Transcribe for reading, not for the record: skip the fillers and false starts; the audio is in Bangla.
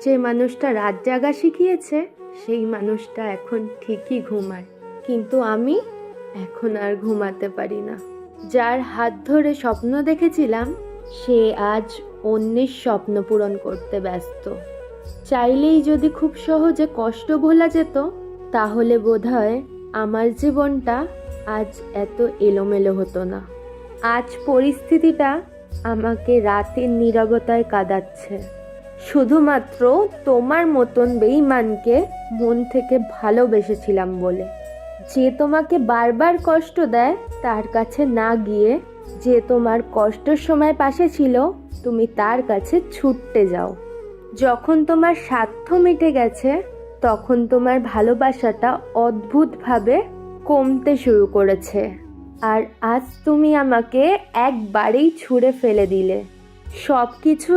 যে মানুষটা রাত জাগা শিখিয়েছে সেই মানুষটা এখন ঠিকই ঘুমায়, কিন্তু আমি এখন আর ঘুমাতে পারি না। যার হাত ধরে স্বপ্ন দেখেছিলাম সে আজ অন্যের স্বপ্ন পূরণ করতে ব্যস্ত। চাইলেই যদি খুব সহজে কষ্ট ভোলা যেত তাহলে বোধহয় আমার জীবনটা আজ এত এলোমেলো হতো না। আজ পরিস্থিতিটা আমাকে রাতের নীরবতায় কাঁদাচ্ছে, শুধুমাত্র তোমার মতন বেঈমানকে মন থেকে ভালোবেসেছিলাম বলে। যে তোমাকে বারবার কষ্ট দেয় তার কাছে না গিয়ে যে তোমার কষ্টের সময় পাশে ছিল তুমি তার কাছে ছুটতে যাও। যখন তোমার স্বার্থ মিটে গেছে তখন তোমার ভালোবাসাটা অদ্ভুতভাবে কমতে শুরু করেছে, আর আজ তুমি আমাকে একবারেই ছুঁড়ে ফেলে দিলে। সব কিছু